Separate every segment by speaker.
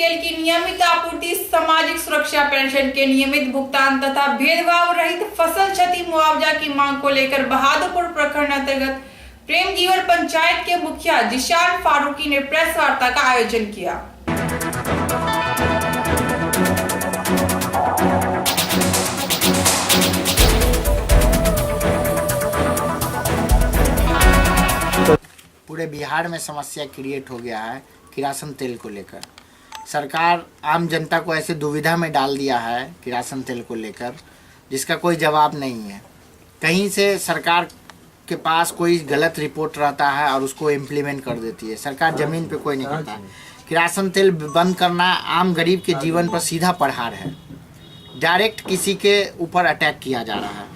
Speaker 1: तेल की नियमित आपूर्ति, सामाजिक सुरक्षा पेंशन के नियमित भुगतान तथा भेदभाव रहित फसल क्षति मुआवजा की मांग को लेकर बहादुरपुर प्रखंड अंतर्गत प्रेमजीवर पंचायत के मुखिया जिशान फारूकी ने प्रेस वार्ता का आयोजन किया।
Speaker 2: पूरे बिहार में समस्या क्रिएट हो गया है किरासन तेल को लेकर। सरकार आम जनता को ऐसे दुविधा में डाल दिया है किरासन तेल को लेकर, जिसका कोई जवाब नहीं है। कहीं से सरकार के पास कोई गलत रिपोर्ट रहता है और उसको इम्प्लीमेंट कर देती है। सरकार ज़मीन पे कोई नहीं करता है। किरासन तेल बंद करना आम गरीब के जीवन पर सीधा प्रहार है। डायरेक्ट किसी के ऊपर अटैक किया जा रहा है।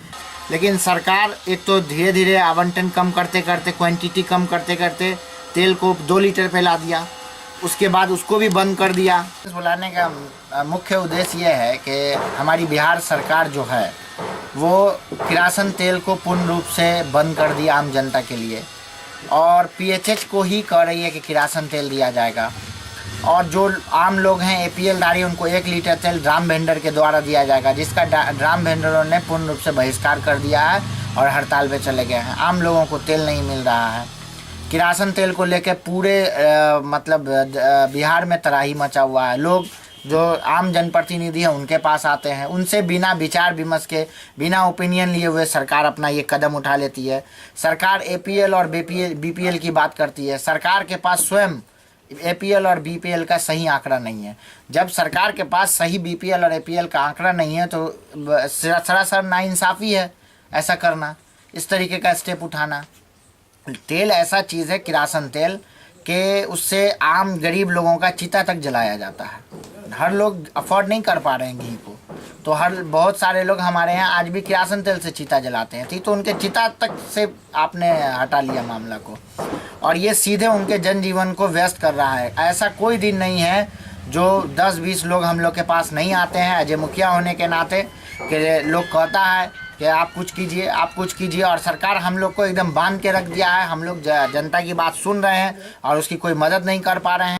Speaker 2: लेकिन सरकार एक तो धीरे धीरे आवंटन कम करते करते, क्वांटिटी कम करते करते तेल को 2 लीटर पे ला दिया। उसके बाद उसको भी बंद कर दिया। बुलाने का मुख्य उद्देश्य ये है कि हमारी बिहार सरकार जो है वो किरासन तेल को पूर्ण रूप से बंद कर दिया आम जनता के लिए, और पीएचएच को ही कह रही है कि किरासन तेल दिया जाएगा। और जो आम लोग हैं एपीएल धारी, उनको 1 लीटर तेल ड्राम वेंडर के द्वारा दिया जाएगा, जिसका ड्राम वेंडरों ने पूर्ण रूप से बहिष्कार कर दिया है और हड़ताल पे चले गए हैं। आम लोगों को तेल नहीं मिल रहा है। किरासन तेल को लेकर पूरे बिहार में तराही मचा हुआ है। लोग जो आम जनप्रतिनिधि हैं उनके पास आते हैं, उनसे बिना विचार विमर्श के, बिना ओपिनियन लिए हुए सरकार अपना ये कदम उठा लेती है। सरकार एपीएल और बीपीएल की बात करती है। सरकार के पास स्वयं एपीएल और बीपीएल का सही आंकड़ा नहीं है। जब सरकार के पास सही बीपीएल और एपीएल का आंकड़ा नहीं है तो सरासर नाइंसाफ़ी है ऐसा करना, इस तरीके का स्टेप उठाना। तेल ऐसा चीज़ है, किरासन तेल, कि उससे आम गरीब लोगों का चिता तक जलाया जाता है। हर लोग अफोर्ड नहीं कर पा रहे हैं घी को, तो बहुत सारे लोग हमारे यहाँ आज भी किरासन तेल से चिता जलाते हैं। ठीक, तो उनके चिता तक से आपने हटा लिया मामला को, और ये सीधे उनके जनजीवन को व्यस्त कर रहा है। ऐसा कोई दिन नहीं है जो 10-20 लोग हम लोग के पास नहीं आते हैं अजय मुखिया होने के नाते, कि लोग कहता है कि आप कुछ कीजिए, आप कुछ कीजिए, और सरकार हम लोग को एकदम बांध के रख दिया है। हम लोग जनता की बात सुन रहे हैं और उसकी कोई मदद नहीं कर पा रहे हैं।